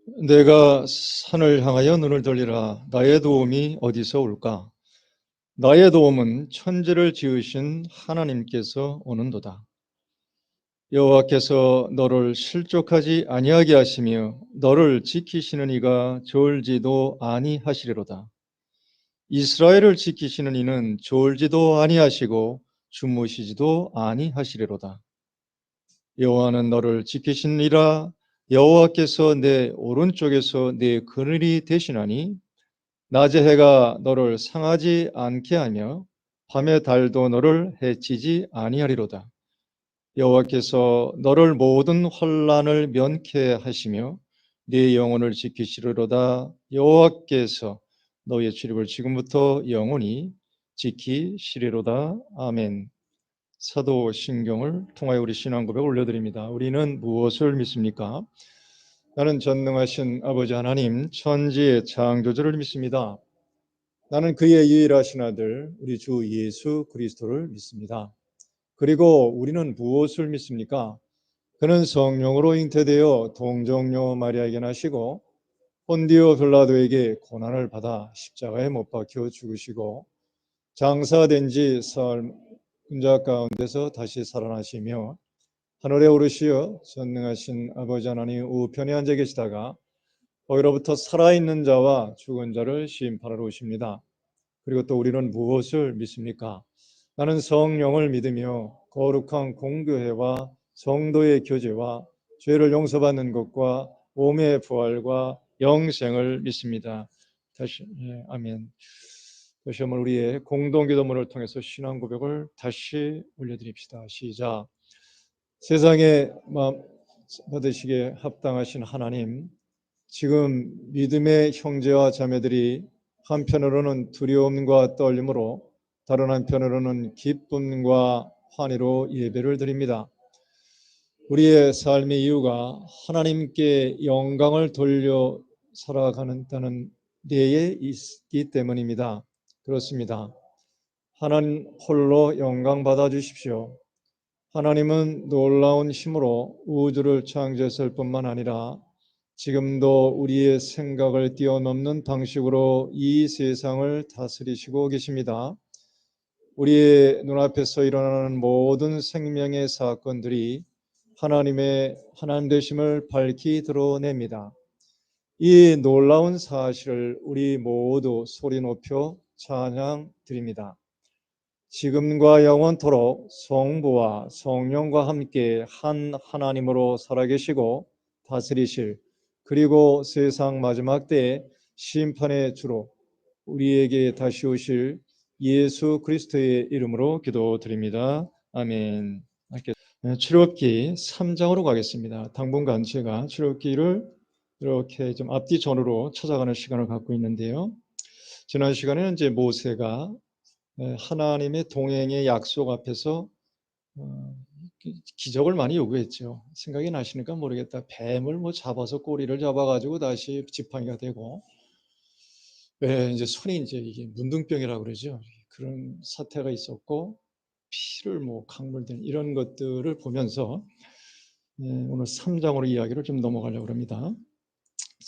내가 산을 향하여 눈을 돌리라. 나의 도움이 어디서 올까? 나의 도움은 천지를 지으신 하나님께서 오는도다. 여호와께서 너를 실족하지 아니하게 하시며 너를 지키시는 이가 졸지도 아니하시리로다. 이스라엘을 지키시는 이는 졸지도 아니하시고 주무시지도 아니하시리로다. 여호와는 너를 지키시니라. 여호와께서 내 오른쪽에서 내 그늘이 되시나니 낮의 해가 너를 상하지 않게 하며 밤의 달도 너를 해치지 아니하리로다. 여호와께서 너를 모든 환난을 면케 하시며 네 영혼을 지키시리로다. 여호와께서 너의 출입을 지금부터 영원히 지키시리로다. 아멘. 사도신경을 통하여 우리 신앙 고백을 올려드립니다. 우리는 무엇을 믿습니까? 나는 전능하신 아버지 하나님 천지의 창조주를 믿습니다. 나는 그의 유일하신 아들 우리 주 예수 그리스도를 믿습니다. 그리고 우리는 무엇을 믿습니까? 그는 성령으로 잉태되어 동정녀 마리아에게 나시고 본디오 빌라도에게 고난을 받아 십자가에 못 박혀 죽으시고 장사된 지 사흘 군자 가운데서 다시 살아나시며 하늘에 오르시어 전능하신 아버지 하나님 우편에 앉아 계시다가 거기로부터 살아있는 자와 죽은 자를 심판하러 오십니다. 그리고 또 우리는 무엇을 믿습니까? 나는 성령을 믿으며 거룩한 공교회와 성도의 교제와 죄를 용서받는 것과 몸의 부활과 영생을 믿습니다. 다시 아멘. 다시 한번 우리의 공동기도문을 통해서 신앙 고백을 다시 올려드립시다. 시작. 세상에 마음 받으시기에 합당하신 하나님, 지금 믿음의 형제와 자매들이 한편으로는 두려움과 떨림으로 다른 한편으로는 기쁨과 환희로 예배를 드립니다. 우리의 삶의 이유가 하나님께 영광을 돌려 살아가는 데에 있기 때문입니다. 그렇습니다. 하나님 홀로 영광 받아 주십시오. 하나님은 놀라운 힘으로 우주를 창조했을 뿐만 아니라 지금도 우리의 생각을 뛰어넘는 방식으로 이 세상을 다스리시고 계십니다. 우리의 눈앞에서 일어나는 모든 생명의 사건들이 하나님 되심을 밝히 드러냅니다. 이 놀라운 사실을 우리 모두 소리 높여 찬양 드립니다. 지금과 영원토록 성부와 성령과 함께 한 하나님으로 살아계시고 다스리실, 그리고 세상 마지막 때에 심판의 주로 우리에게 다시 오실 예수 그리스도의 이름으로 기도드립니다. 아멘. 출애굽기 3장으로 가겠습니다. 당분간 제가 출애굽기를 이렇게 좀 앞뒤 전으로 찾아가는 시간을 갖고 있는데요. 지난 시간에는 이제 모세가 하나님의 동행의 약속 앞에서 기적을 많이 요구했죠. 생각이 나시니까 모르겠다. 뱀을 잡아서 꼬리를 잡아가지고 다시 지팡이가 되고, 이제 손이 이제 이게 문둥병이라고 그러죠. 그런 사태가 있었고, 피를 강물든 이런 것들을 보면서 오늘 3장으로 이야기를 좀 넘어가려고 합니다.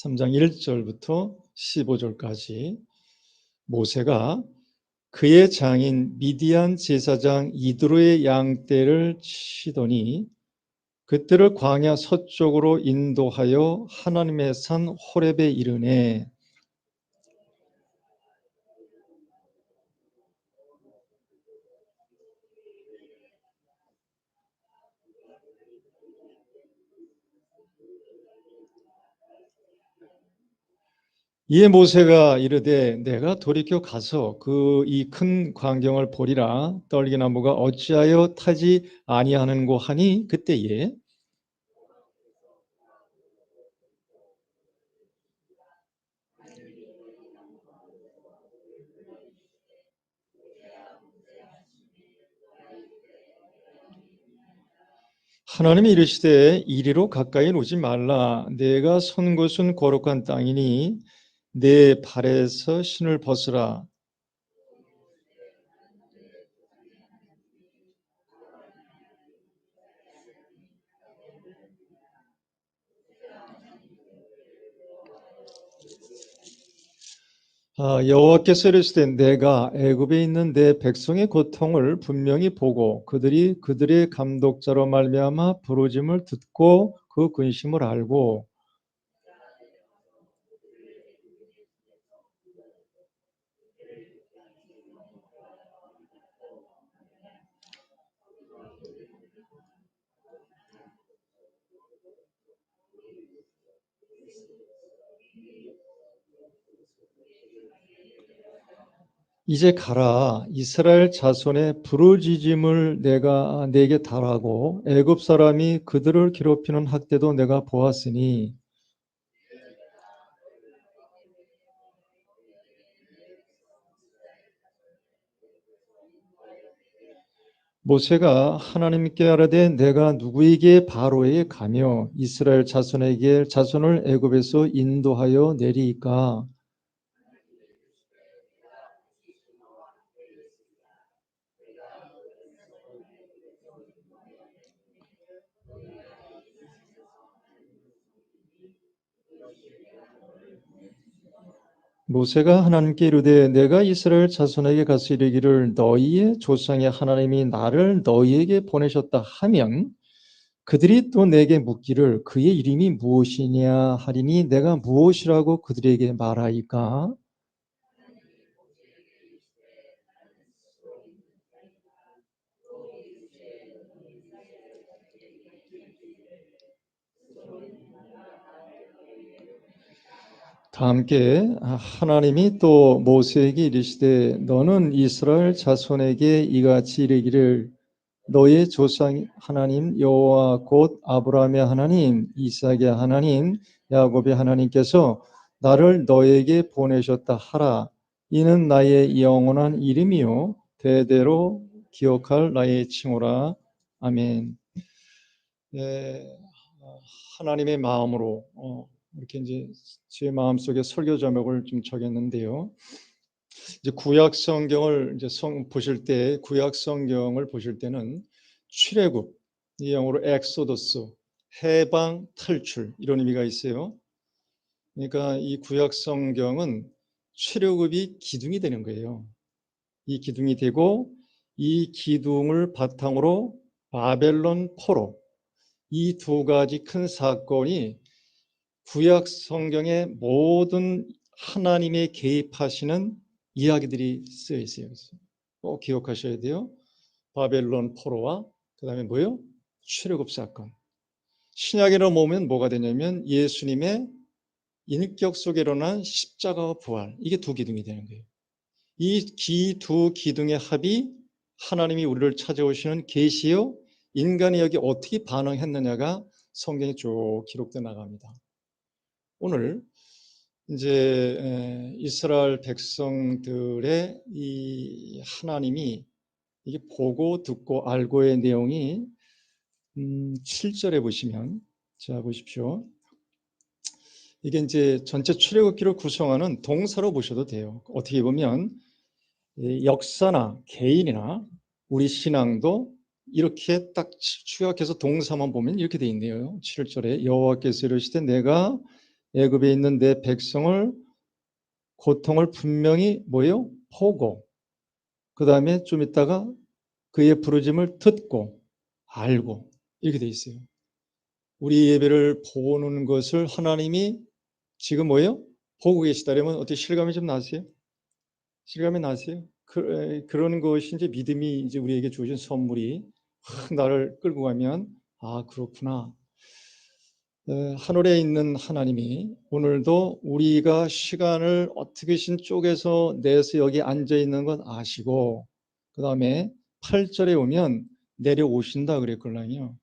3장 1절부터 15절까지 모세가 그의 장인 미디안 제사장 이드로의 양떼를 치더니 그때를 광야 서쪽으로 인도하여 하나님의 산 호렙에 이르네. 이에 모세가 이르되 내가 돌이켜 가서 그 이 큰 광경을 보리라. 떨기나무가 어찌하여 타지 아니하는고 하니 그때에 하나님이 이르시되 이리로 가까이 오지 말라. 내가 선 곳은 거룩한 땅이니 내 발에서 신을 벗으라. 여호와께서 이르시되 내가 애굽에 있는 내 백성의 고통을 분명히 보고 그들이 그들의 감독자로 말미암아 부르짐을 듣고 그 근심을 알고. 이제 가라 이스라엘 자손의 부르짖음을 내가 내게 달하고 애굽 사람이 그들을 괴롭히는 학대도 내가 보았으니. 모세가 하나님께 아뢰되 내가 누구에게 바로에게 가며 이스라엘 자손에게 자손을 애굽에서 인도하여 내리이까. 모세가 하나님께 이르되 내가 이스라엘 자손에게 가서 이르기를 너희의 조상의 하나님이 나를 너희에게 보내셨다 하면 그들이 또 내게 묻기를 그의 이름이 무엇이냐 하리니 내가 무엇이라고 그들에게 말하이까. 다 함께 하나님이 또 모세에게 이르시되 너는 이스라엘 자손에게 이같이 이르기를 너의 조상 하나님 여호와 곧 아브라함의 하나님 이삭의 하나님 야곱의 하나님께서 나를 너에게 보내셨다 하라. 이는 나의 영원한 이름이요 대대로 기억할 나의 칭호라. 아멘. 네, 하나님의 마음으로 이렇게 이제 제 마음속에 설교 제목을 좀 적었는데요. 이제 구약 성경을 이제 보실 때 구약 성경을 보실 때는 출애굽, 이 영어로 엑소더스, 해방, 탈출 이런 의미가 있어요. 그러니까 이 구약 성경은 출애굽이 기둥이 되는 거예요. 이 기둥이 되고 이 기둥을 바탕으로 바벨론 포로 이 두 가지 큰 사건이 구약 성경의 모든 하나님의 개입하시는 이야기들이 쓰여 있어요. 꼭 기억하셔야 돼요. 바벨론 포로와 그다음에 뭐요? 출애굽 사건. 신약으로 보면 뭐가 되냐면 예수님의 인격 속에 일어난 십자가와 부활. 이게 두 기둥이 되는 거예요. 이 두 기둥의 합이 하나님이 우리를 찾아오시는 계시요 인간이 여기 어떻게 반응했느냐가 성경에 쭉 기록되어 나갑니다. 오늘 이제 이스라엘 백성들의 이 하나님이 이게 보고 듣고 알고의 내용이 7절에 보시면 자 보십시오. 이게 이제 전체 출애굽기를 구성하는 동사로 보셔도 돼요. 어떻게 보면 역사나 개인이나 우리 신앙도 이렇게 딱 추격해서 동사만 보면 이렇게 돼 있네요. 7절에 여호와께서 이르시되 내가 애굽에 있는 내 백성을 고통을 분명히 뭐요? 보고 그 다음에 좀 있다가 그의 부르짐을 듣고 알고 이렇게 돼 있어요. 우리 예배를 보는 것을 하나님이 지금 뭐예요? 보고 계시다면 어떻게 실감이 좀 나세요? 실감이 나세요? 그런 것이 이제 믿음이 이제 우리에게 주어진 선물이 확 나를 끌고 가면 아 그렇구나. 하늘에 있는 하나님이 오늘도 우리가 시간을 어떻게든 쪼개서 내서 여기 앉아 있는 건 아시고 그 다음에 8절에 오면 내려오신다 그랬걸랑요.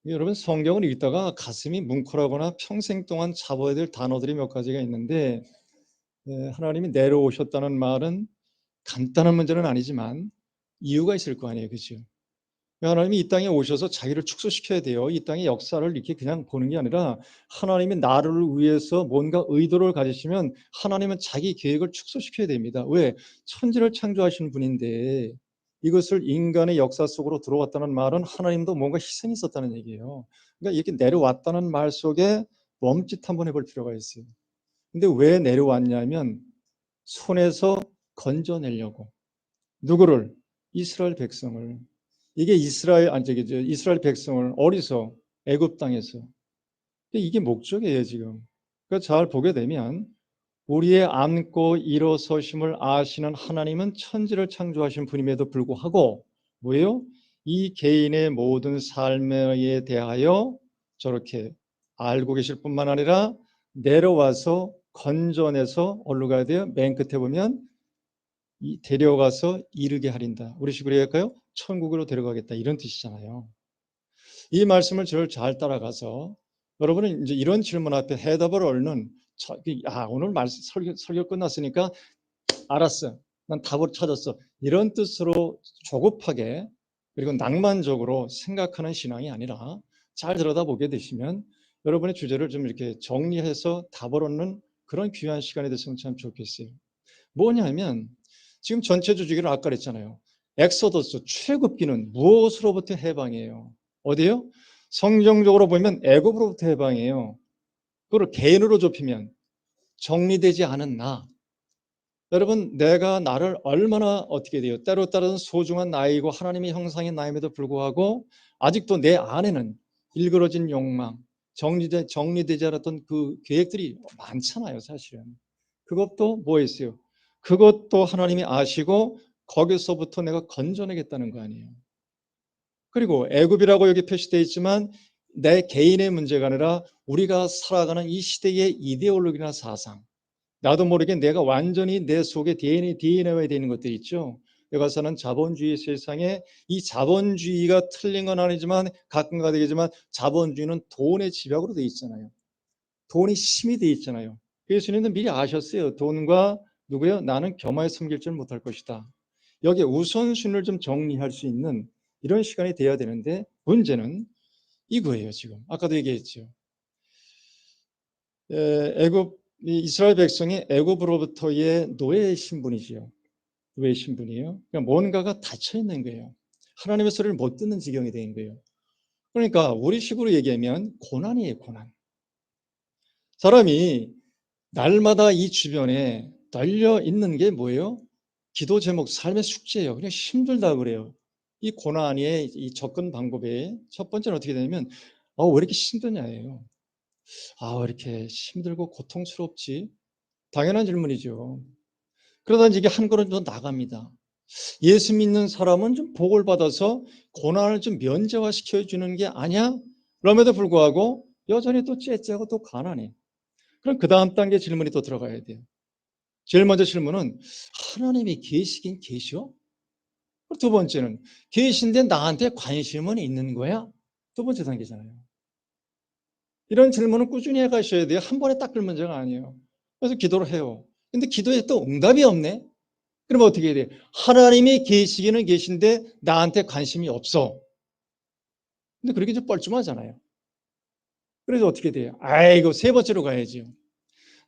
여러분 성경을 읽다가 가슴이 뭉클하거나 평생 동안 잡아야 될 단어들이 몇 가지가 있는데 하나님이 내려오셨다는 말은 간단한 문제는 아니지만 이유가 있을 거 아니에요. 그렇죠? 하나님이 이 땅에 오셔서 자기를 축소시켜야 돼요. 이 땅의 역사를 이렇게 그냥 보는 게 아니라 하나님이 나를 위해서 뭔가 의도를 가지시면 하나님은 자기 계획을 축소시켜야 됩니다. 왜? 천지를 창조하신 분인데 이것을 인간의 역사 속으로 들어왔다는 말은 하나님도 뭔가 희생이 있었다는 얘기예요. 그러니까 이렇게 내려왔다는 말 속에 멈칫 한번 해볼 필요가 있어요. 근데 왜 내려왔냐면 손에서 건져내려고. 누구를? 이스라엘 백성을. 이게 이스라엘 백성을 어디서? 애굽 땅에서. 이게 목적이에요, 지금. 그러니까 잘 보게 되면 우리의 앉고 일어서심을 아시는 하나님은 천지를 창조하신 분임에도 불구하고 뭐예요? 이 개인의 모든 삶에 대하여 저렇게 알고 계실 뿐만 아니라 내려와서 건져내서 어디로 가야 돼요? 맨 끝에 보면 데려가서 이르게 하린다. 우리 식으로 할까요? 천국으로 데려가겠다. 이런 뜻이잖아요. 이 말씀을 잘 따라가서 여러분은 이제 이런 질문 앞에 해답을 얻는 오늘 설교 끝났으니까 알았어. 난 답을 찾았어. 이런 뜻으로 조급하게 그리고 낭만적으로 생각하는 신앙이 아니라 잘 들여다보게 되시면 여러분의 주제를 좀 이렇게 정리해서 답을 얻는 그런 귀한 시간이 됐으면 참 좋겠어요. 뭐냐면 지금 전체 주제를 아까 그랬잖아요. 엑소더스 출애굽기는 무엇으로부터 해방이에요? 어디요? 성경적으로 보면 애굽으로부터 해방이에요. 그걸 개인으로 좁히면 정리되지 않은 나. 여러분, 내가 나를 얼마나 어떻게 돼요? 때로 따른 소중한 나이고 하나님의 형상인 나임에도 불구하고 아직도 내 안에는 일그러진 욕망, 정리되지 않았던 그 계획들이 많잖아요, 사실은. 그것도 뭐였어요? 그것도 하나님이 아시고 거기서부터 내가 건져내겠다는 거 아니에요. 그리고 애굽이라고 여기 표시되어 있지만 내 개인의 문제가 아니라 우리가 살아가는 이 시대의 이데올로기나 사상, 나도 모르게 내가 완전히 내 속에 DNA화되어 있는 것들 있죠. 내가 사는 자본주의 세상에 이 자본주의가 틀린 건 아니지만 가끔가다 되지만 자본주의는 돈의 집약으로 되어 있잖아요. 돈이 힘이 되어 있잖아요. 예수님은 미리 아셨어요. 돈과 누구요? 나는 겸하여 섬길 줄 못할 것이다. 여기에 우선순위를 좀 정리할 수 있는 이런 시간이 돼야 되는데 문제는 이거예요. 지금 아까도 얘기했죠. 이스라엘 백성이 애굽으로부터의 노예 신분이지요. 노예 신분이에요. 그러니까 뭔가가 닫혀 있는 거예요. 하나님의 소리를 못 듣는 지경이 된 거예요. 그러니까 우리식으로 얘기하면 고난이에요. 고난. 사람이 날마다 이 주변에 달려 있는 게 뭐예요? 기도 제목, 삶의 숙제예요. 그냥 힘들다 그래요. 이 고난의 이 접근 방법에 첫 번째는 어떻게 되냐면 왜 이렇게 힘드냐예요. 왜 이렇게 힘들고 고통스럽지? 당연한 질문이죠. 그러다 이제 이게 한 걸음 더 나갑니다. 예수 믿는 사람은 좀 복을 받아서 고난을 좀 면제화시켜 주는 게 아니야? 그럼에도 불구하고 여전히 또 째째하고 또 가난해. 그럼 그 다음 단계 질문이 또 들어가야 돼요. 제일 먼저 질문은 하나님이 계시긴 계셔? 두 번째는 계신데 나한테 관심은 있는 거야? 두 번째 단계잖아요. 이런 질문을 꾸준히 해가셔야 돼요. 한 번에 딱 그 문제가 아니에요. 그래서 기도를 해요. 근데 기도에 또 응답이 없네? 그러면 어떻게 해야 돼요? 하나님이 계시기는 계신데 나한테 관심이 없어. 근데 그렇게 좀 뻘쭘하잖아요. 그래서 어떻게 돼요? 아이고, 세 번째로 가야지요.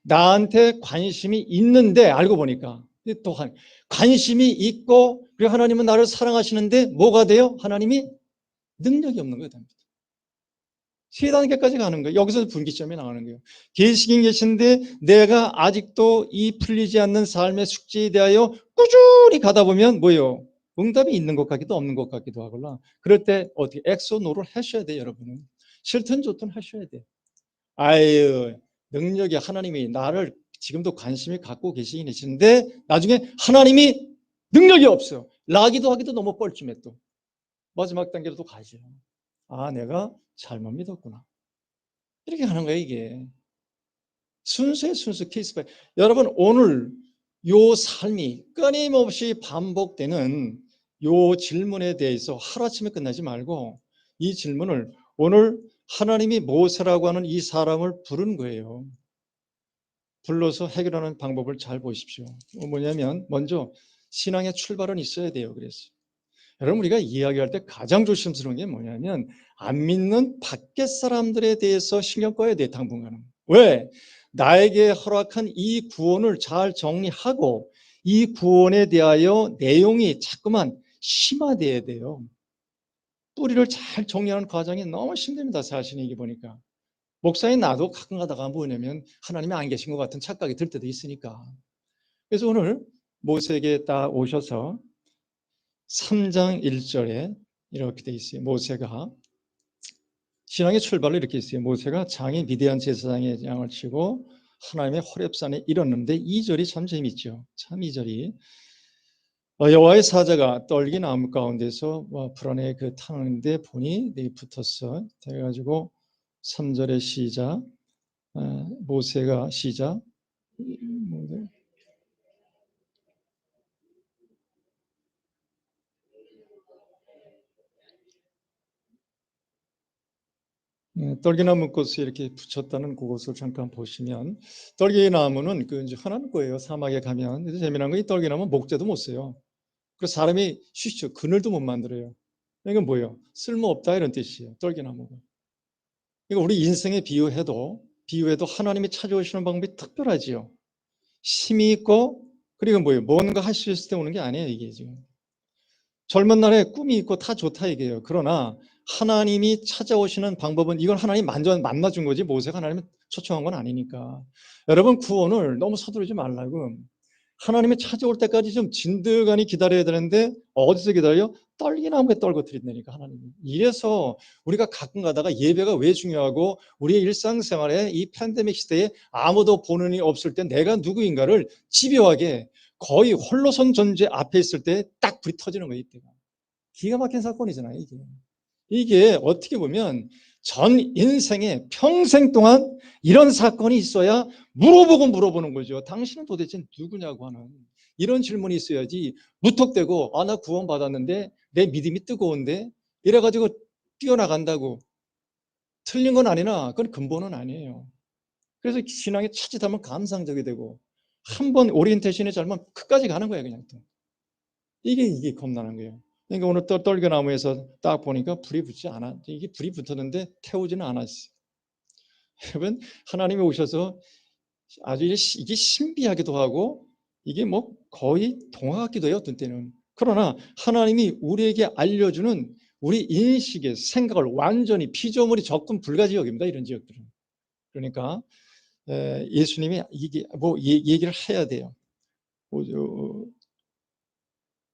나한테 관심이 있는데 알고 보니까 또한 관심이 있고 그리고 하나님은 나를 사랑하시는데 뭐가 돼요? 하나님이 능력이 없는 거예요. 세 단계까지 가는 거예요. 여기서 분기점이 나가는 거예요. 계시긴 계신데 내가 아직도 이 풀리지 않는 삶의 숙제에 대하여 꾸준히 가다 보면 뭐예요? 응답이 있는 것 같기도 없는 것 같기도 하거나 그럴 때 어떻게 엑소노를 하셔야 돼요, 여러분은. 싫든 좋든 하셔야 돼요. 아유, 능력이 하나님이 나를 지금도 관심이 갖고 계시긴 계신데 나중에 하나님이 능력이 없어요. 라기도 하기도 너무 뻘쭘해 또. 마지막 단계로 또 가죠. 내가 잘못 믿었구나. 이렇게 하는 거예요, 이게. 순수의 순수 케이스 바이. 여러분, 오늘 요 삶이 끊임없이 반복되는 요 질문에 대해서 하루아침에 끝나지 말고 이 질문을 오늘 하나님이 모세라고 하는 이 사람을 부른 거예요. 불러서 해결하는 방법을 잘 보십시오. 뭐냐면 먼저 신앙의 출발은 있어야 돼요. 그래서 여러분, 우리가 이야기할 때 가장 조심스러운 게 뭐냐면 안 믿는 밖에 사람들에 대해서 신경 꺼야 돼. 당분간은. 왜? 나에게 허락한 이 구원을 잘 정리하고 이 구원에 대하여 내용이 자꾸만 심화돼야 돼요. 뿌리를 잘 정리하는 과정이 너무 힘듭니다. 사실 이게 보니까. 목사인 나도 가끔 가다가 뭐냐면 하나님이 안 계신 것 같은 착각이 들 때도 있으니까. 그래서 오늘 모세에게 딱 오셔서 3장 1절에 이렇게 돼 있어요. 모세가 신앙의 출발을 이렇게 했어요. 모세가 장이 미디안 제사장의 양을 치고 하나님의 호렙산에 이뤘는데 2절이 참 재밌죠. 참 2절이 여호와의 사자가 떨기 나무 가운데서 불안에 타는데 보니 붙었어. 그래가지고 3절의 시작 모세가 시작 떨기나무 꽃을 이렇게 붙였다는 그것을 잠깐 보시면 떨기나무는 이제 흔한 거예요. 사막에 가면. 근데 재미난 건 이 떨기나무는 목재도 못 써요. 그래서 사람이 쉬죠. 그늘도 못 만들어요. 이건 뭐예요? 쓸모없다 이런 뜻이에요. 떨기나무가. 그러니까 우리 인생에 비유해도 하나님이 찾아오시는 방법이 특별하지요. 힘이 있고 그리고 뭐예요? 뭔가 할 수 있을 때 오는 게 아니에요. 이게 지금. 젊은 날에 꿈이 있고 다 좋다 이게요. 그러나 하나님이 찾아오시는 방법은 이건 하나님 만나준 거지 모세가 하나님을 초청한 건 아니니까. 여러분 구원을 너무 서두르지 말라고. 하나님이 찾아올 때까지 좀 진득하니 기다려야 되는데 어디서 기다려? 떨기나무에 떨궈뜨린다니까 하나님이. 이래서 우리가 가끔 가다가 예배가 왜 중요하고 우리의 일상생활에 이 팬데믹 시대에 아무도 보는 이 없을 때 내가 누구인가를 집요하게 거의 홀로선 존재 앞에 있을 때 딱 불이 터지는 거예요. 이때가. 기가 막힌 사건이잖아요. 이게 어떻게 보면 전 인생에 평생 동안 이런 사건이 있어야 물어보는 거죠. 당신은 도대체 누구냐고 하는 이런 질문이 있어야지 무턱대고 나 구원 받았는데 내 믿음이 뜨거운데 이래가지고 뛰어나간다고 틀린 건 아니나 그건 근본은 아니에요. 그래서 신앙에 차짓하면 감상적이 되고 한 번 오리엔테이션이 잘못 끝까지 가는 거예요. 그냥 또. 이게 겁나는 거예요. 그러니까 오늘 떨겨나무에서 딱 보니까 불이 붙지 않아. 이게 불이 붙었는데 태우지는 않았어요. 여러분 하나님이 오셔서 아주 이게 신비하기도 하고 이게 뭐 거의 동화 같기도 해요. 어떤 때는. 그러나 하나님이 우리에게 알려주는 우리 인식의 생각을 완전히 피조물이 적군 불가지역입니다. 이런 지역들은. 그러니까 예수님이 이게 뭐 얘기를 해야 돼요.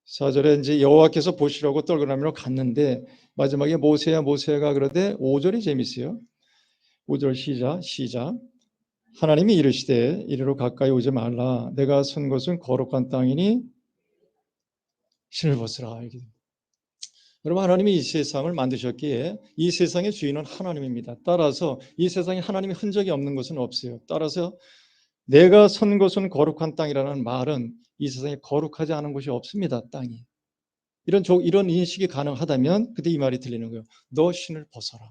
4절에 이제 여호와께서 보시려고 떨그나무로 갔는데 마지막에 모세가 그러되 5절이 재밌어요. 5절 시작. 하나님이 이르시되 이리로 가까이 오지 말라. 내가 선 곳은 거룩한 땅이니 신을 벗으라. 여러분 하나님이 이 세상을 만드셨기에 이 세상의 주인은 하나님입니다. 따라서 이 세상에 하나님의 흔적이 없는 것은 없어요. 따라서 내가 선 곳은 거룩한 땅이라는 말은 이 세상에 거룩하지 않은 곳이 없습니다. 땅이. 이런 인식이 가능하다면 그때 이 말이 들리는 거예요. 너 신을 벗어라.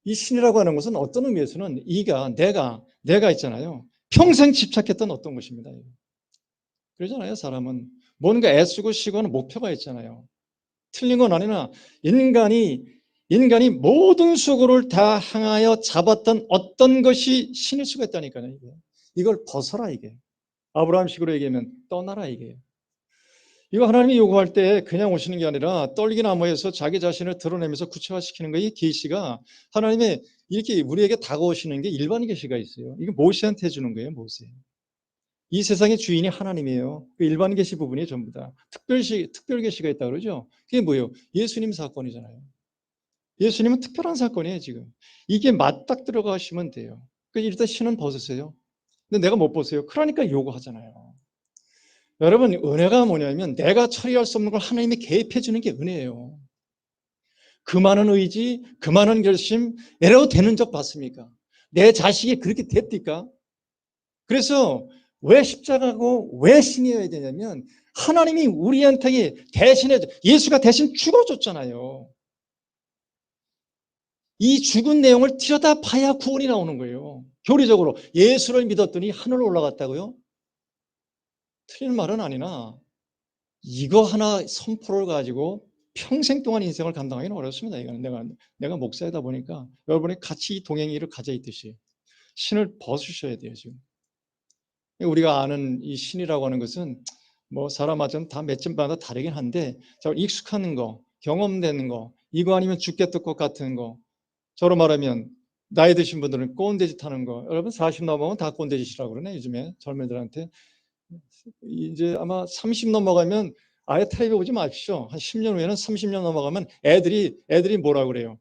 이 신이라고 하는 것은 어떤 의미에서는 내가 있잖아요. 평생 집착했던 어떤 것입니다. 그러잖아요. 사람은 뭔가 애쓰고 쉬고는 목표가 있잖아요. 틀린 건 아니나 인간이 모든 수고를 다 향하여 잡았던 어떤 것이 신일 수가 있다니까요. 이걸 벗어라 이게. 아브라함식으로 얘기하면 떠나라 이게. 이거 하나님이 요구할 때 그냥 오시는 게 아니라 떨기나무에서 자기 자신을 드러내면서 구체화시키는 거예요. 이 계시가 하나님의 이렇게 우리에게 다가오시는 게 일반 계시가 있어요. 이거 모세한테 해주는 거예요. 모세. 이 세상의 주인이 하나님이에요. 그 일반 계시 부분이 전부 다 특별 계시가 있다 그러죠. 그게 뭐예요? 예수님 사건이잖아요. 예수님은 특별한 사건이에요. 지금 이게 맞딱 들어가시면 돼요. 일단 신은 벗으세요. 근데 내가 못 벗어요. 그러니까 요구하잖아요. 여러분 은혜가 뭐냐면 내가 처리할 수 없는 걸 하나님이 개입해 주는 게 은혜예요. 그 많은 의지, 그 많은 결심 이래도 되는 적 봤습니까? 내 자식이 그렇게 됐니까? 그래서 왜 십자가고 왜 신이어야 되냐면 하나님이 우리한테 대신해 예수가 대신 죽어줬잖아요. 이 죽은 내용을 들여다봐야 구원이 나오는 거예요. 교리적으로 예수를 믿었더니 하늘로 올라갔다고요? 틀린 말은 아니나 이거 하나 선포를 가지고 평생 동안 인생을 감당하기는 어렵습니다. 이거는 내가 목사이다 보니까 여러분이 같이 동행의를 가져 있듯이 신을 벗으셔야 돼요. 지금 우리가 아는 이 신이라고 하는 것은 뭐 사람마저는 다 맺점마다 다르긴 한데 익숙한 거, 경험되는 거, 이거 아니면 죽겠을 것 같은 거. 저로 말하면 나이 드신 분들은 꼰대짓 하는 거. 여러분 40 넘으면 다 꼰대짓이라고 그러네 요즘에 젊은이들한테. 이제 아마 30 넘어가면 아예 텔레비 보지 마십시오. 한 10년 후에는 30년 넘어가면 애들이 뭐라 그래요?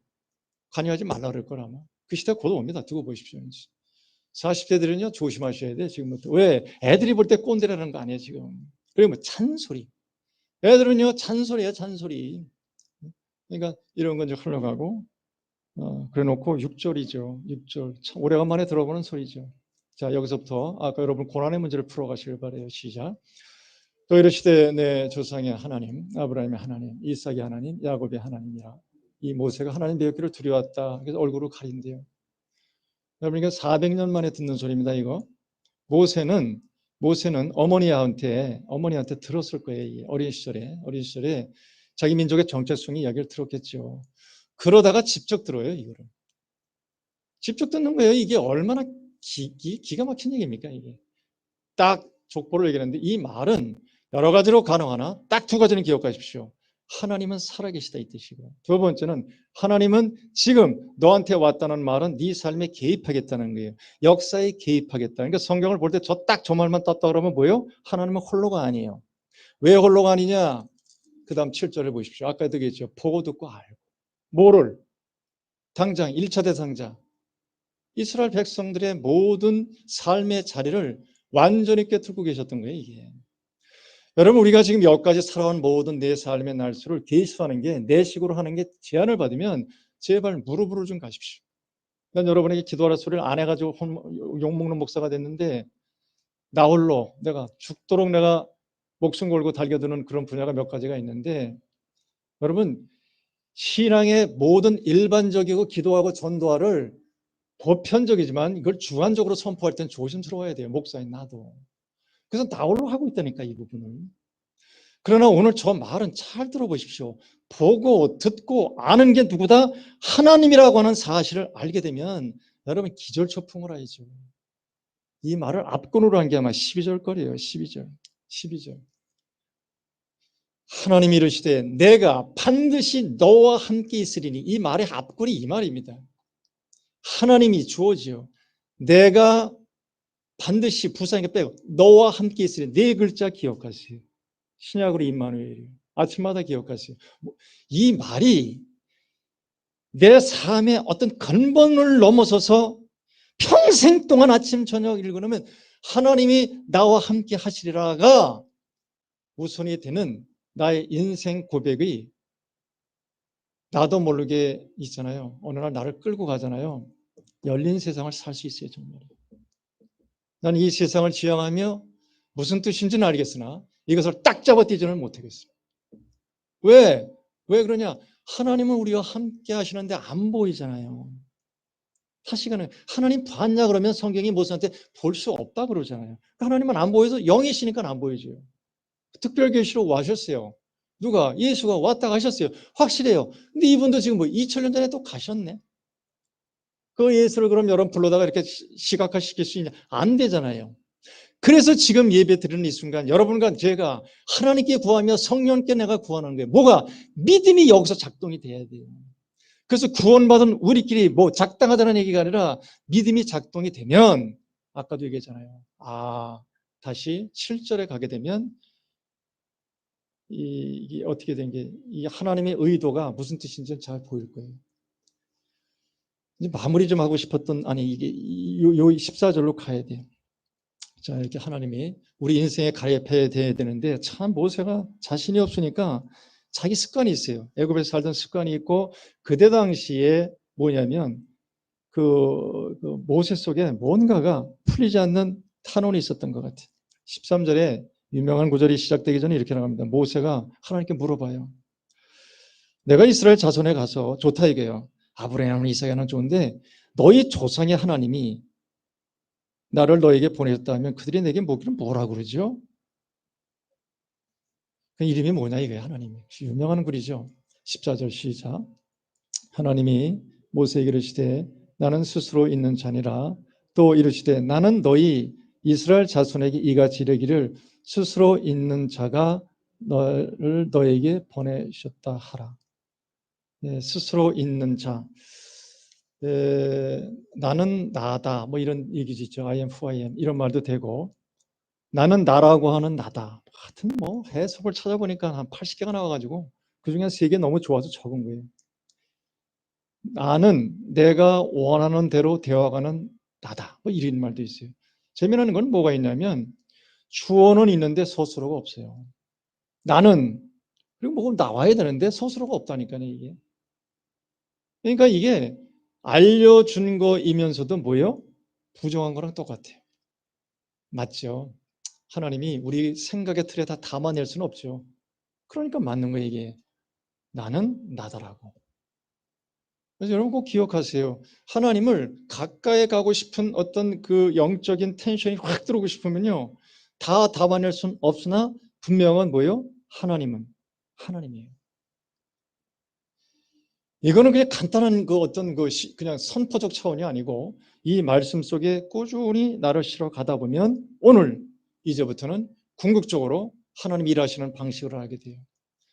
관여하지 말라 그럴 거라 아마. 그 시대가 곧 옵니다. 두고 보십시오. 40대들은요 조심하셔야 돼 지금부터. 왜? 애들이 볼 때 꼰대라는 거 아니에요 지금. 그리고 뭐 잔소리. 애들은요 잔소리야 잔소리. 그러니까 이런 건 이제 흘러가고 그래놓고 6절이죠. 6절 참 오래간만에 들어보는 소리죠. 자 여기서부터 아까 여러분 고난의 문제를 풀어가시길 바래요. 시작. 또 이르시되 내 조상의 하나님 아브라함의 하나님 이삭의 하나님 야곱의 하나님이라. 이 모세가 하나님 배우기를 두려웠다. 그래서 얼굴을 가린대요. 여러분 이게 400년 만에 듣는 소리입니다. 이거 모세는 어머니한테 들었을 거예요. 이 어린 시절에 자기 민족의 정체성이 이야기를 들었겠죠. 그러다가 직접 들어요. 이거를 직접 듣는 거예요. 이게 얼마나 기가 막힌 얘기입니까? 이게 딱 족보를 얘기하는데 이 말은 여러 가지로 가능하나 딱 두 가지는 기억하십시오. 하나님은 살아계시다 이 뜻이고, 두 번째는 하나님은 지금 너한테 왔다는 말은 네 삶에 개입하겠다는 거예요. 역사에 개입하겠다. 그러니까 성경을 볼 때 저 말만 땄다 그러면 뭐예요? 하나님은 홀로가 아니에요. 왜 홀로가 아니냐? 그 다음 7절을 보십시오. 아까도 얘기했죠. 보고 듣고 알고. 뭐를? 당장 1차 대상자 이스라엘 백성들의 모든 삶의 자리를 완전히 꿰뚫고 계셨던 거예요. 이게 여러분 우리가 지금 여기까지 살아온 모든 내 삶의 날수를 계수하는 게 내 식으로 하는 게 제한을 받으면 제발 무릎으로 좀 가십시오. 난 여러분에게 기도하라 소리를 안 해가지고 욕먹는 목사가 됐는데 나 홀로 내가 죽도록 내가 목숨 걸고 달겨드는 그런 분야가 몇 가지가 있는데 여러분 신앙의 모든 일반적이고 기도하고 전도하를 보편적이지만 이걸 주관적으로 선포할 때는 조심스러워야 돼요. 목사인 나도. 그래서 나 홀로 하고 있다니까 이 부분을. 그러나 오늘 저 말은 잘 들어보십시오. 보고 듣고 아는 게 누구다? 하나님이라고 하는 사실을 알게 되면 여러분 기절초풍을 하죠. 이 말을 앞권으로 한 게 아마 12절 거리예요. 12절. 하나님이 이르시되 내가 반드시 너와 함께 있으리니. 이 말의 앞권이 이 말입니다. 하나님이 주어지요. 내가 반드시 부사니까 빼고 너와 함께 있으리니. 네 글자 기억하세요. 신약으로 임마누엘이에요. 아침마다 기억하세요. 이 말이 내 삶의 어떤 근본을 넘어서서 평생 동안 아침 저녁 읽으면 하나님이 나와 함께 하시리라가 우선이 되는 나의 인생 고백이 나도 모르게 있잖아요. 어느 날 나를 끌고 가잖아요. 열린 세상을 살 수 있어요. 정말. 나는 이 세상을 지향하며 무슨 뜻인지는 알겠으나 이것을 딱 잡아뛰지는 못하겠어요. 왜? 왜 그러냐? 하나님은 우리와 함께 하시는데 안 보이잖아요. 사실은 하나님 봤냐 그러면 성경이 모세한테 볼 수 없다 그러잖아요. 하나님은 안 보여서 영이시니까 안 보이죠. 특별계시로 와셨어요. 누가? 예수가 왔다 가셨어요. 확실해요. 근데 이분도 지금 뭐 2000년 전에 또 가셨네. 그 예수를 그럼 여러분 불러다가 이렇게 시각화시킬 수 있냐? 안 되잖아요. 그래서 지금 예배 드리는 이 순간 여러분과 제가 하나님께 구하며 성령께 내가 구하는 거예요. 뭐가? 믿음이 여기서 작동이 돼야 돼요. 그래서 구원받은 우리끼리 뭐 작당하자는 얘기가 아니라 믿음이 작동이 되면 아까도 얘기했잖아요. 다시 7절에 가게 되면 이게 어떻게 된 게 이 하나님의 의도가 무슨 뜻인지 잘 보일 거예요. 이제 마무리 좀 하고 싶었던 이게 요 14절로 가야 돼요. 자, 이렇게 하나님이 우리 인생에 가입해야 되는데 참 모세가 자신이 없으니까 자기 습관이 있어요. 애굽에서 살던 습관이 있고 그때 당시에 뭐냐면 그 모세 속에 뭔가가 풀리지 않는 탄원이 있었던 것 같아요. 13절에 유명한 구절이 시작되기 전에 이렇게 나갑니다. 모세가 하나님께 물어봐요. 내가 이스라엘 자손에 가서 좋다 이게요. 아브라함, 이삭은 좋은데 너희 조상의 하나님이 나를 너에게 보내셨다 하면 그들이 내게 뭐라 그러죠? 그 이름이 뭐냐 이거예요. 하나님이. 유명한 글이죠. 14절 시작. 하나님이 모세에게 이르시되 나는 스스로 있는 자니라. 또 이르시되 나는 너희 이스라엘 자손에게 이같이 이르기를 스스로 있는 자가 너를 너에게 보내셨다 하라. 네, 스스로 있는 자. 나는 나다 뭐 이런 얘기죠. I am who I am 이런 말도 되고 나는 나라고 하는 나다. 하여튼 뭐 해석을 찾아보니까 한 80개가 나와가지고 그중에 3개 너무 좋아서 적은 거예요. 나는 내가 원하는 대로 되어가는 나다. 뭐 이런 말도 있어요. 재미나는 건 뭐가 있냐면 주어는 있는데 서술어가 없어요. 나는 그리고 뭐 나와야 되는데 서술어가 없다니까요, 이게. 그러니까 이게 알려준 거이면서도 뭐예요? 부정한 거랑 똑같아요. 맞죠? 하나님이 우리 생각의 틀에 다 담아낼 수는 없죠. 그러니까 맞는 거예요, 이게. 나는 나다라고. 그래서 여러분 꼭 기억하세요. 하나님을 가까이 가고 싶은 어떤 그 영적인 텐션이 확 들어오고 싶으면요. 다 담아낼 수는 없으나 분명한 뭐예요? 하나님은 하나님이에요. 이거는 그냥 간단한 그 어떤 그 그냥 선포적 차원이 아니고 이 말씀 속에 꾸준히 나를 실어 가다 보면 오늘 이제부터는 궁극적으로 하나님 일하시는 방식을 알게 돼요.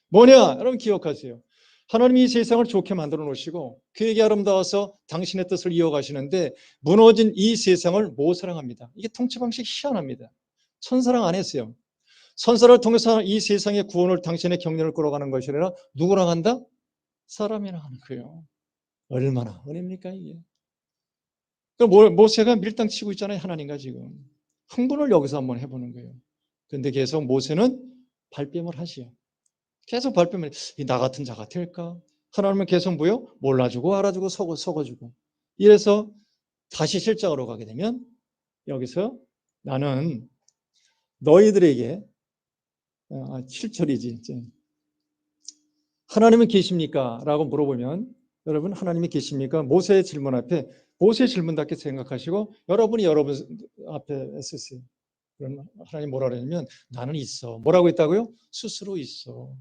뭐냐? 여러분 기억하세요. 하나님이 이 세상을 좋게 만들어 놓으시고 그에게 아름다워서 당신의 뜻을 이어가시는데 무너진 이 세상을 못 사랑합니다. 이게 통치 방식 희한합니다. 천사랑 안 했어요. 천사를 통해서 이 세상의 구원을 당신의 경륜을 끌어가는 것이 아니라 누구랑 한다? 사람이랑 하는 거예요. 얼마나 은혜입니까 이게. 모세가 밀당 치고 있잖아요. 하나님과 지금. 흥분을 여기서 한번 해보는 거예요. 그런데 계속 모세는 발뺌을 하시요. 계속 발뺌을 나 같은 자 같을까? 하나님은 계속 뭐요? 몰라주고 알아주고 속아주고. 이래서 다시 실장으로 가게 되면 여기서 나는 너희들에게 7절이지. 하나님은 계십니까? 라고 물어보면 여러분 하나님이 계십니까? 모세의 질문 앞에 모세의 질문답게 생각하시고 여러분이 여러분 앞에 쓰세요. 그럼 하나님 뭐라 그러냐면 나는 있어. 뭐라고 있다고요? 스스로 있어.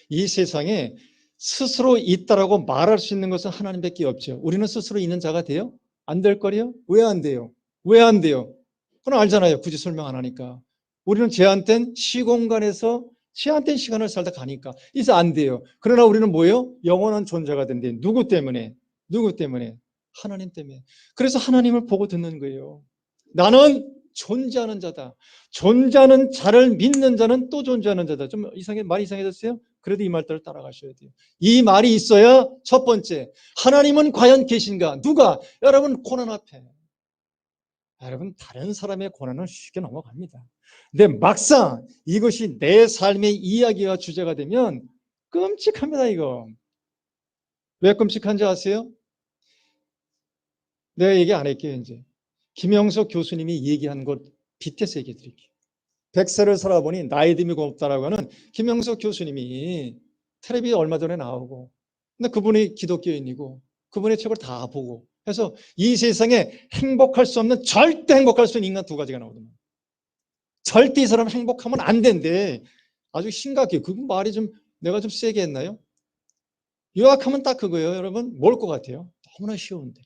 이 세상에 스스로 있다라고 말할 수 있는 것은 하나님밖에 없죠. 우리는 스스로 있는 자가 돼요? 안 될 거요? 왜 안 돼요? 왜 안 돼요? 그건 알잖아요. 굳이 설명 안 하니까. 우리는 제한된 시공간에서 제한된 시간을 살다 가니까. 이제 안 돼요. 그러나 우리는 뭐예요? 영원한 존재가 된대. 누구 때문에? 누구 때문에? 하나님 때문에. 그래서 하나님을 보고 듣는 거예요. 나는 존재하는 자다. 존재하는 자를 믿는 자는 또 존재하는 자다. 좀 말이 이상해졌어요? 그래도 이 말들을 따라가셔야 돼요. 이 말이 있어야 첫 번째, 하나님은 과연 계신가? 누가? 여러분 고난 앞에. 여러분 다른 사람의 고난은 쉽게 넘어갑니다. 근데 막상 이것이 내 삶의 이야기와 주제가 되면 끔찍합니다. 이거. 왜 끔찍한지 아세요? 내가 얘기 안 할게요. 이제 김영석 교수님이 얘기한 것 빗대서 얘기해 드릴게요. 100세를 살아보니 나이 듦이 곱다라고 하는 김영석 교수님이 텔레비에 얼마 전에 나오고, 근데 그분이 기독교인이고 그분의 책을 다 보고 해서 이 세상에 행복할 수 없는, 절대 행복할 수 있는 인간 2가지가 나오더만. 절대 이 사람 행복하면 안 된대. 아주 심각해요. 그 말이 좀 내가 좀 세게 했나요? 요약하면 딱 그거예요. 여러분 뭘 것 같아요? 너무나 쉬운데.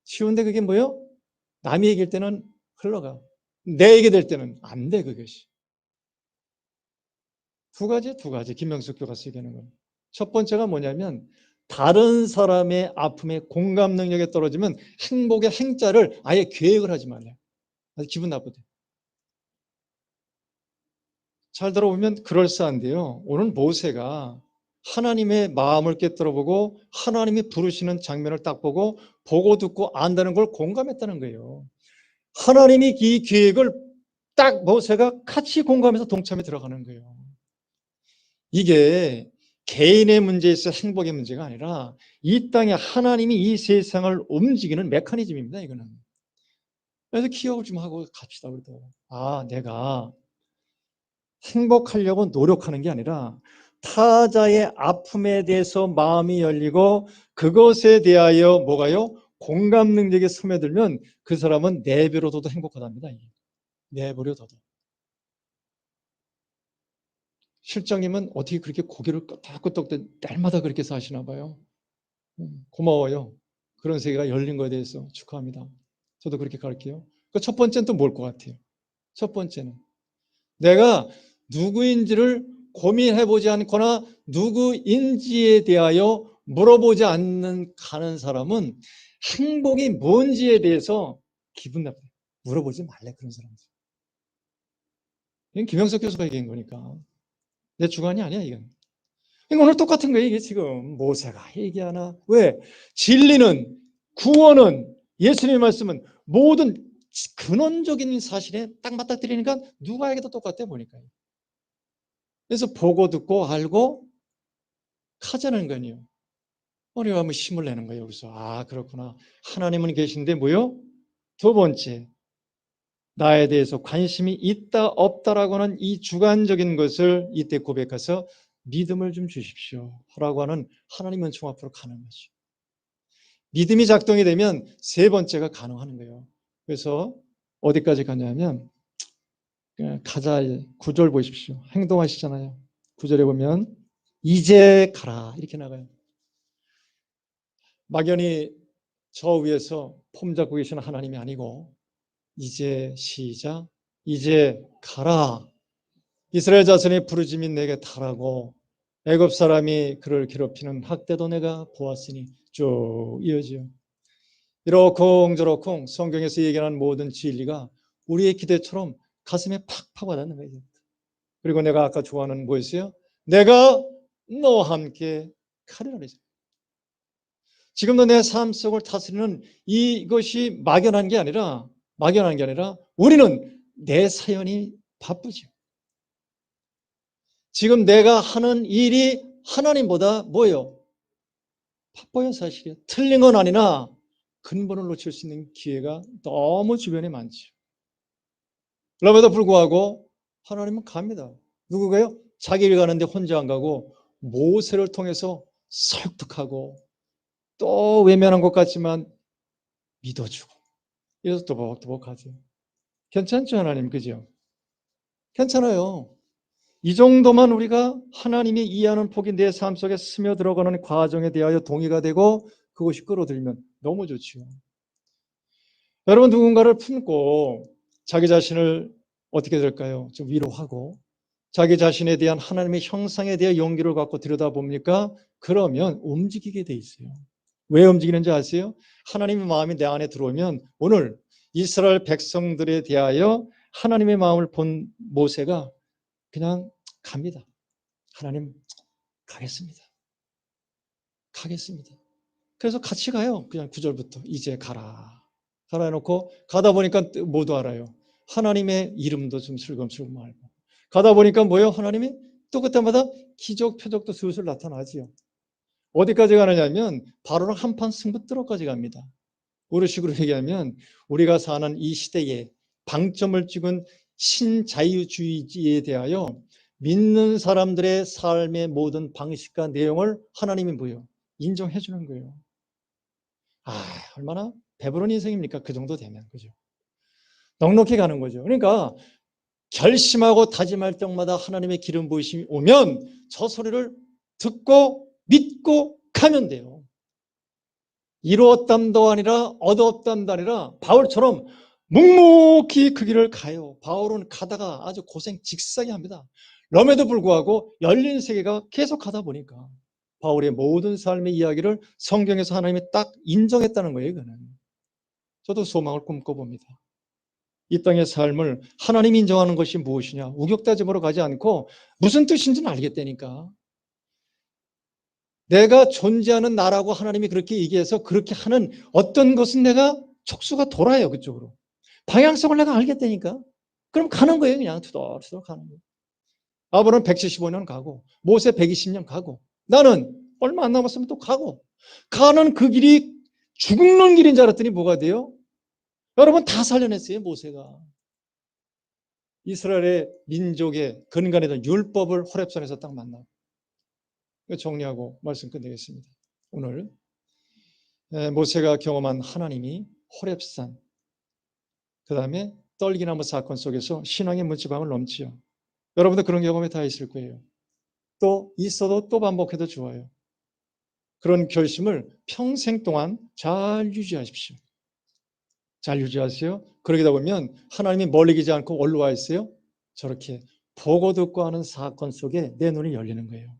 쉬운데 그게 뭐예요? 남이 얘기할 때는 흘러가. 내 얘기 될 때는 안 돼, 그것이. 2가지. 김명숙 교수가 얘기하는 건. 첫 번째가 뭐냐면 다른 사람의 아픔에 공감 능력이 떨어지면 행복의 행자를 아예 계획을 하지 말래요. 아주 기분 나쁘대. 잘 들어보면 그럴싸한데요. 오늘 모세가 하나님의 마음을 깨뜨려보고 하나님이 부르시는 장면을 딱 보고 듣고 안다는 걸 공감했다는 거예요. 하나님이 이 계획을 딱 모세가 같이 공감해서 동참에 들어가는 거예요. 이게 개인의 문제에서 행복의 문제가 아니라 이 땅에 하나님이 이 세상을 움직이는 메커니즘입니다. 이거는. 그래서 기억을 좀 하고 갑시다. 우리도. 내가 행복하려고 노력하는 게 아니라 타자의 아픔에 대해서 마음이 열리고 그것에 대하여 뭐가요? 공감 능력이 스며들면 그 사람은 내버려둬도 행복하답니다. 내버려둬도. 실장님은 어떻게 그렇게 고개를 끄덕끄덕 날마다 그렇게 사시나 봐요. 고마워요. 그런 세계가 열린 거에 대해서 축하합니다. 저도 그렇게 갈게요. 첫 번째는 또 뭘 것 같아요? 첫 번째는 내가 누구인지를 고민해보지 않거나 누구인지에 대하여 물어보지 않는 가는 사람은 행복이 뭔지에 대해서 기분 나쁘다. 물어보지 말래, 그런 사람들. 이건 김영석 교수가 얘기한 거니까. 내 주관이 아니야, 이건. 그러니까 오늘 똑같은 거예요, 이게 지금. 모세가 얘기하나? 왜? 진리는, 구원은, 예수님의 말씀은 모든 근원적인 사실에 딱 맞닥뜨리니까 누가에게도 똑같아 보니까. 그래서 보고 듣고 알고 가자는 거예요. 우리가 한번 힘을 내는 거예요. 여기서 아 그렇구나. 하나님은 계신데 뭐요? 두 번째, 나에 대해서 관심이 있다 없다라고 하는 이 주관적인 것을 이때 고백해서 믿음을 좀 주십시오 라고 하는 하나님 은총 앞으로 가는 거죠. 믿음이 작동이 되면 세 번째가 가능한 거예요. 그래서 어디까지 가냐면 가자 9절 보십시오. 행동하시잖아요. 9절에 보면 이제 가라 이렇게 나가요. 막연히 저 위에서 폼 잡고 계시는 하나님이 아니고 이제 시작 이제 가라. 이스라엘 자손의 부르짖이 내게 달하고 애굽 사람이 그를 괴롭히는 학대도 내가 보았으니 쭉 이어지요. 이러쿵저러쿵 성경에서 얘기하는 모든 진리가 우리의 기대처럼 가슴에 팍팍 와닿는 거예요. 그리고 내가 아까 좋아하는 뭐였어요? 내가 너와 함께 가리라 그랬어요. 지금도 내 삶 속을 다스리는 이것이 막연한 게 아니라 우리는 내 사연이 바쁘죠. 지금 내가 하는 일이 하나님보다 뭐예요? 바빠요, 사실이요. 틀린 건 아니나 근본을 놓칠 수 있는 기회가 너무 주변에 많죠. 그럼에도 불구하고 하나님은 갑니다. 누구가요? 자기 일 가는데 혼자 안 가고 모세를 통해서 설득하고 또 외면한 것 같지만 믿어주고 이래서 또박또박 가죠. 괜찮죠, 하나님? 그죠? 괜찮아요. 이 정도만 우리가 하나님이 이해하는 폭이 내 삶 속에 스며들어가는 과정에 대하여 동의가 되고 그것이 끌어들이면 너무 좋죠. 여러분 누군가를 품고 자기 자신을 어떻게 될까요? 좀 위로하고 자기 자신에 대한 하나님의 형상에 대한 용기를 갖고 들여다봅니까? 그러면 움직이게 돼 있어요. 왜 움직이는지 아세요? 하나님의 마음이 내 안에 들어오면 오늘 이스라엘 백성들에 대하여 하나님의 마음을 본 모세가 그냥 갑니다. 하나님 가겠습니다. 가겠습니다. 그래서 같이 가요. 그냥 9절부터 이제 가라. 가라 해놓고 가다 보니까 모두 알아요. 하나님의 이름도 좀 슬금슬금 알고 가다 보니까 뭐예요? 하나님이 또 그때마다 기적 표적도 슬슬 나타나지요. 어디까지 가느냐면 바로는 한판 승부뜨러까지 갑니다. 우리식으로 얘기하면 우리가 사는 이 시대에 방점을 찍은 신자유주의에 대하여 믿는 사람들의 삶의 모든 방식과 내용을 하나님이 뭐예요? 인정해 주는 거예요. 아, 얼마나 배부른 인생입니까? 그 정도 되면. 그죠? 넉넉히 가는 거죠. 그러니까 결심하고 다짐할 때마다 하나님의 기름 부으심이 오면 저 소리를 듣고 믿고 가면 돼요. 이루었담도 아니라 얻었담도 아니라 바울처럼 묵묵히 그 길을 가요. 바울은 가다가 아주 고생 직사게 합니다. 그럼에도 불구하고 열린 세계가 계속 가다 보니까 바울의 모든 삶의 이야기를 성경에서 하나님이 딱 인정했다는 거예요. 이거는. 저도 소망을 꿈꿔봅니다. 이 땅의 삶을 하나님이 인정하는 것이 무엇이냐? 우격다짐으로 가지 않고 무슨 뜻인지는 알겠다니까. 내가 존재하는 나라고 하나님이 그렇게 얘기해서 그렇게 하는 어떤 것은 내가 촉수가 돌아요. 그쪽으로. 방향성을 내가 알겠다니까. 그럼 가는 거예요. 그냥 투덜투덜 가는 거예요. 아브라함은 175년 가고 모세 120년 가고 나는 얼마 안 남았으면 또 가고 가는 그 길이 죽는 길인 줄 알았더니 뭐가 돼요? 여러분 다 살려냈어요. 모세가. 이스라엘의 민족의 근간이던 율법을 호렙산에서 딱 만나고 정리하고 말씀 끝내겠습니다. 오늘 모세가 경험한 하나님이 호렙산 그 다음에 떨기나무 사건 속에서 신앙의 문지방을 넘지요. 여러분도 그런 경험이 다 있을 거예요. 또 있어도 또 반복해도 좋아요. 그런 결심을 평생 동안 잘 유지하십시오. 잘 유지하세요. 그러다 보면 하나님이 멀리 계지 않고 어디로 와 있어요? 저렇게 보고 듣고 하는 사건 속에 내 눈이 열리는 거예요.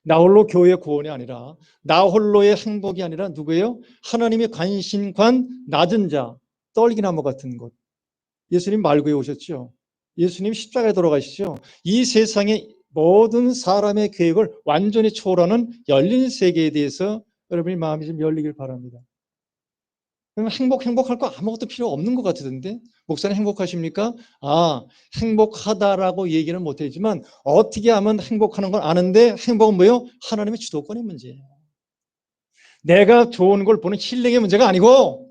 나 홀로 교회의 구원이 아니라 나 홀로의 행복이 아니라 누구예요? 하나님의 관심관 낮은 자 떨기나무 같은 곳. 예수님 말구에 오셨죠. 예수님 십자가에 돌아가시죠. 이 세상의 모든 사람의 계획을 완전히 초월하는 열린 세계에 대해서 여러분이 마음이 좀 열리길 바랍니다. 그럼 행복할 거 아무것도 필요 없는 것 같은데 목사님 행복하십니까? 행복하다라고 얘기는 못하지만 어떻게 하면 행복하는 걸 아는데 행복은 뭐예요? 하나님의 주도권의 문제예요. 내가 좋은 걸 보는 힐링의 문제가 아니고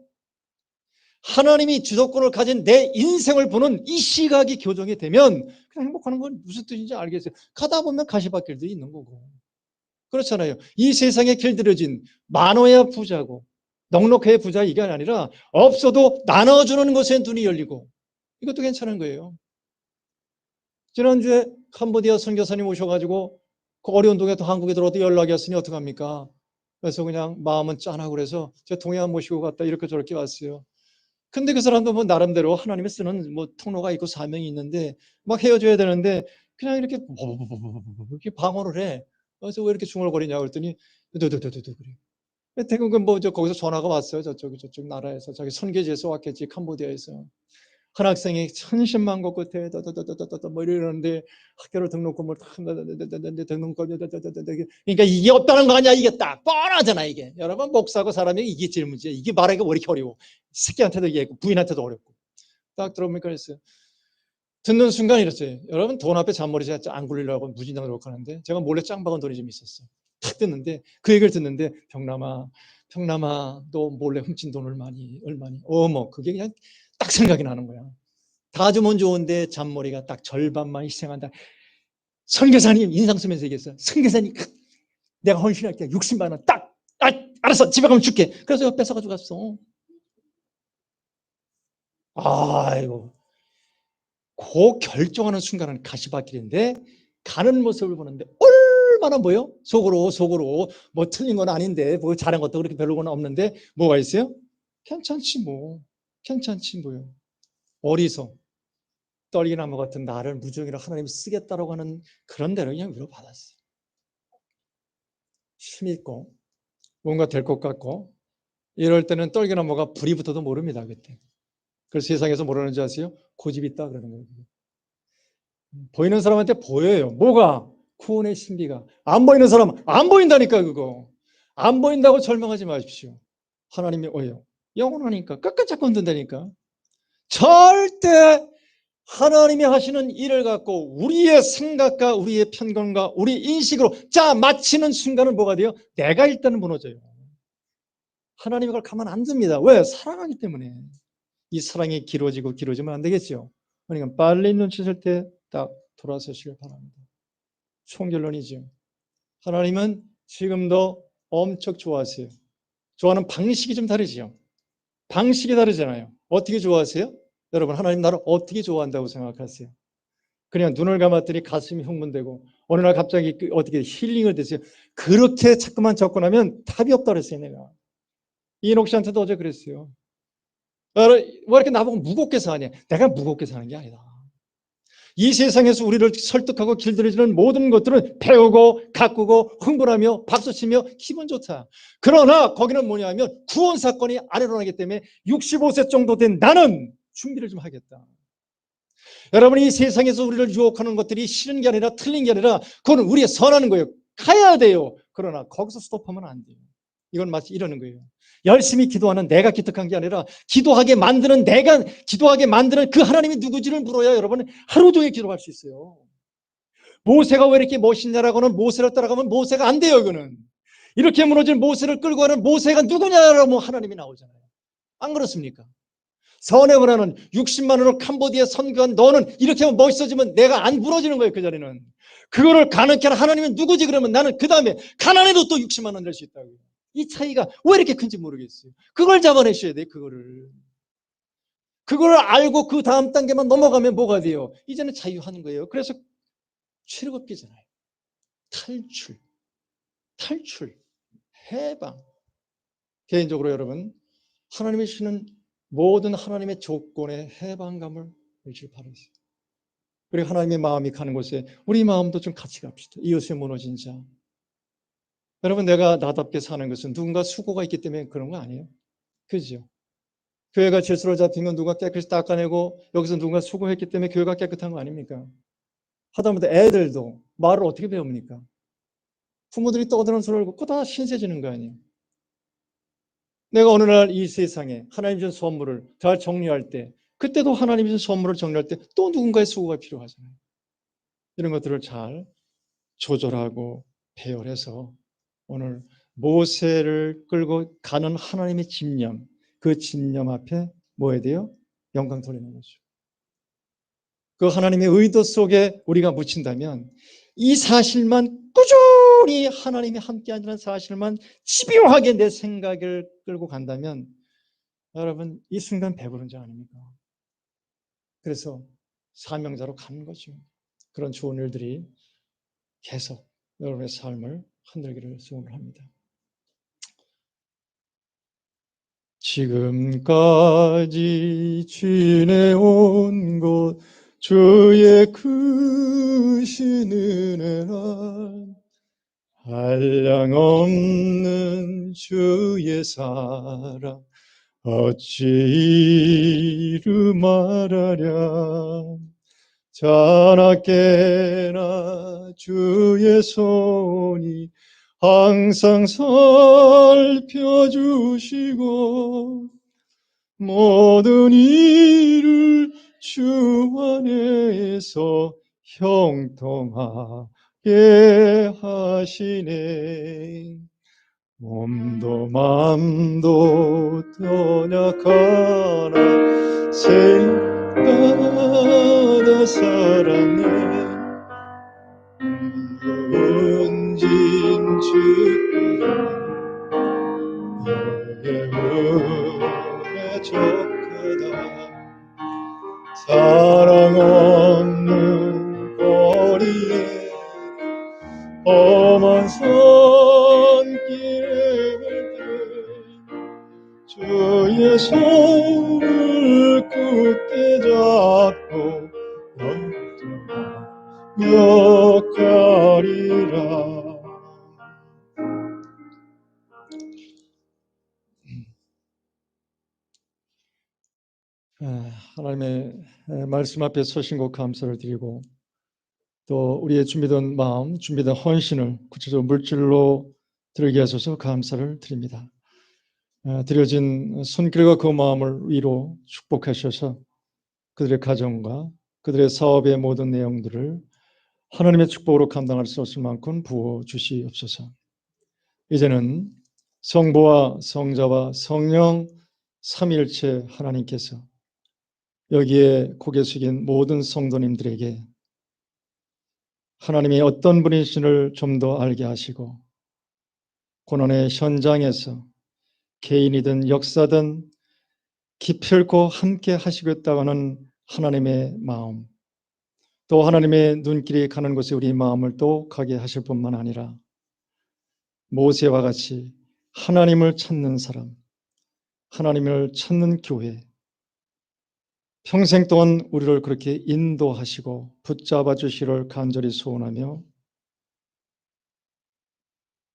하나님이 주도권을 가진 내 인생을 보는 이 시각이 교정이 되면 그냥 행복하는 건 무슨 뜻인지 알겠어요. 가다 보면 가시밭길도 있는 거고. 그렇잖아요. 이 세상에 길들여진 많아야 부자고 넉넉해야 부자 이게 아니라 없어도 나눠주는 것에 눈이 열리고 이것도 괜찮은 거예요. 지난주에 캄보디아 선교사님 오셔가지고 그 어려운 동에 또 한국에 들어와도 연락이 왔으니 어떡합니까? 그래서 그냥 마음은 짠하고 그래서 제가 동해안 모시고 갔다 이렇게 저렇게 왔어요. 근데 그 사람도 뭐 나름대로 하나님이 쓰는 뭐 통로가 있고 사명이 있는데 막 헤어져야 되는데 그냥 이렇게 방언을 해. 그래서 왜 이렇게 중얼거리냐고 그랬더니 두두두두두 그래. 대부분 뭐저 거기서 전화가 왔어요. 저쪽 나라에서 자기 선교지에서 왔겠지 캄보디아에서. 한 학생이 천신만고 끝에 뭐 이러는데 학교를 등록금 등록금 그러니까 이게 없다는 거 아니야. 이게 딱 뻔하잖아. 이게 여러분 목사고 사람이 이게 제일 문제야. 이게 말하기가 왜 이렇게 어려워. 새끼한테도 얘기했고 부인한테도 어렵고 딱 들어보니까 그랬어요. 듣는 순간 이랬어요. 여러분 돈 앞에 잔머리 제가 안 굴리려고 무진장 노력하는데 제가 몰래 짱 박은 돈이 좀 있었어요. 탁 듣는데 그 얘기를 듣는데 평남아 너 몰래 훔친 돈 얼마니 어머 그게 그냥 딱 생각이 나는 거야. 다 주면 좋은데 잔머리가 딱 절반만 희생한다. 선교사님 인상 쓰면서 얘기했어요. 선교사님 내가 헌신할게 60만 원 딱 알았어 집에 가면 줄게. 그래서 뺏어가지고 갔어. 아이고 그 결정하는 순간은 가시밭길인데 가는 모습을 보는데 얼마나 뭐요? 속으로 뭐 틀린 건 아닌데 뭐 잘한 것도 그렇게 별로는 없는데 뭐가 있어요? 괜찮지 뭐요. 어리석 떨기나무 같은 나를 무정이로 하나님이 쓰겠다라고 하는 그런 대로 그냥 위로받았어요. 힘있고 뭔가 될 것 같고 이럴 때는 떨기나무가 불이 붙어도 모릅니다. 그때. 그래서 세상에서 뭐라는 줄 아세요? 고집 있다 그러는 거예요. 보이는 사람한테 보여요. 뭐가? 구원의 신비가. 안 보이는 사람은 안 보인다니까 그거. 안 보인다고 절망하지 마십시오. 하나님이 오요. 영원하니까 끝까지 건든다니까. 절대 하나님이 하시는 일을 갖고 우리의 생각과 우리의 편견과 우리 인식으로 맞히는 순간은 뭐가 돼요? 내가 일단은 무너져요. 하나님이 그걸 가만 안 둡니다. 왜? 사랑하기 때문에. 이 사랑이 길어지면 안 되겠죠. 그러니까 빨리 눈치챌 때 딱 돌아서시길 바랍니다. 총결론이죠. 하나님은 지금도 엄청 좋아하세요. 좋아하는 방식이 좀 다르죠. 방식이 다르잖아요. 어떻게 좋아하세요? 여러분 하나님 나를 어떻게 좋아한다고 생각하세요? 그냥 눈을 감았더니 가슴이 흥분되고 어느 날 갑자기 어떻게 힐링을 되세요? 그렇게 자꾸만 접근하면 답이 없다 그랬어요. 내가 이인옥 씨한테도 어제 그랬어요. 왜 이렇게 나보고 무겁게 사냐? 내가 무겁게 사는 게 아니다. 이 세상에서 우리를 설득하고 길들여주는 모든 것들은 배우고 가꾸고 흥분하며 박수치며 기분 좋다. 그러나 거기는 뭐냐면 구원 사건이 안 일어나기 때문에 65세 정도 된 나는 준비를 좀 하겠다. 여러분 이 세상에서 우리를 유혹하는 것들이 싫은 게 아니라 틀린 게 아니라 그건 우리의 선하는 거예요. 가야 돼요. 그러나 거기서 스톱하면 안 돼요. 이건 마치 이러는 거예요. 열심히 기도하는 내가 기특한 게 아니라 기도하게 만드는 내가 기도하게 만드는 그 하나님이 누구지를 물어야 여러분 하루 종일 기도할 수 있어요. 모세가 왜 이렇게 멋있냐라고는 모세를 따라가면 모세가 안 돼요. 이거는 이렇게 무너진 모세를 끌고 가는 모세가 누구냐라고 하나님이 나오잖아요. 안 그렇습니까? 선행을 하는 60만 원을 캄보디아 선교한 너는 이렇게 하면 멋있어지면 내가 안 부러지는 거예요. 그 자리는 그거를 가능케 하는 하나님은 누구지? 그러면 나는 그 다음에 가난해도 또 60만 원 낼 수 있다고요. 이 차이가 왜 이렇게 큰지 모르겠어요. 그걸 잡아내셔야 돼요. 그걸 알고 그 다음 단계만 넘어가면 뭐가 돼요? 이제는 자유하는 거예요. 그래서 출애굽기잖아요. 탈출, 해방. 개인적으로 여러분 하나님이 주시는 모든 하나님의 조건의 해방감을 주시길 바라겠습니다. 그리고 하나님의 마음이 가는 곳에 우리 마음도 좀 같이 갑시다. 이웃에 무너진 자. 여러분 내가 나답게 사는 것은 누군가 수고가 있기 때문에 그런 거 아니에요. 그죠? 교회가 질서로 잡힌 건 누가 깨끗이 닦아내고 여기서 누가 수고했기 때문에 교회가 깨끗한 거 아닙니까? 하다못해 애들도 말을 어떻게 배웁니까? 부모들이 떠드는 소리를 듣고 다 신세지는 거 아니에요. 내가 어느 날 이 세상에 하나님 준 선물을 잘 정리할 때, 그때도 하나님 준 선물을 정리할 때 또 누군가의 수고가 필요하잖아요. 이런 것들을 잘 조절하고 배열해서 오늘 모세를 끌고 가는 하나님의 집념, 그 집념 앞에 뭐 해야 돼요? 영광 돌리는 거죠. 그 하나님의 의도 속에 우리가 묻힌다면 이 사실만 꾸준히 하나님이 함께한다는 사실만 집요하게 내 생각을 끌고 간다면 여러분 이 순간 배부른 자 아닙니까? 그래서 사명자로 가는 거죠. 그런 좋은 일들이 계속 여러분의 삶을 흔들기를 소원을 합니다. 지금까지 지내온 것 주의 크신 은혜라 한량없는 주의 사랑 어찌 이루 말하랴 자나깨나 주의 손이 항상 살펴주시고 모든 일을 주 안에서 형통하게 하시네. 몸도 맘도 떠나가나 생각하다 살았네. 은진 주여 너의 은혜 족하다 사랑 없는 거리에 험한 산길에 주의 손을 굳게 잡고 영원하며 가리라. 하나님의 말씀 앞에 서신 것 감사를 드리고 또 우리의 준비된 마음, 준비된 헌신을 구체적으로 물질로 드리게 하셔서 감사를 드립니다. 드려진 손길과 그 마음을 위로 축복하셔서 그들의 가정과 그들의 사업의 모든 내용들을 하나님의 축복으로 감당할 수 없을 만큼 부어 주시옵소서. 이제는 성부와 성자와 성령 삼위일체 하나님께서 여기에 고개 숙인 모든 성도님들에게 하나님이 어떤 분이신지를 좀 더 알게 하시고 고난의 현장에서 개인이든 역사든 기필코 함께 하시겠다고 하는 하나님의 마음, 또 하나님의 눈길이 가는 곳에 우리 마음을 또 가게 하실 뿐만 아니라 모세와 같이 하나님을 찾는 사람, 하나님을 찾는 교회, 평생 동안 우리를 그렇게 인도하시고 붙잡아 주시기를 간절히 소원하며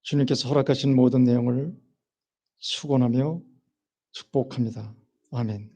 주님께서 허락하신 모든 내용을 축원하며 축복합니다. 아멘.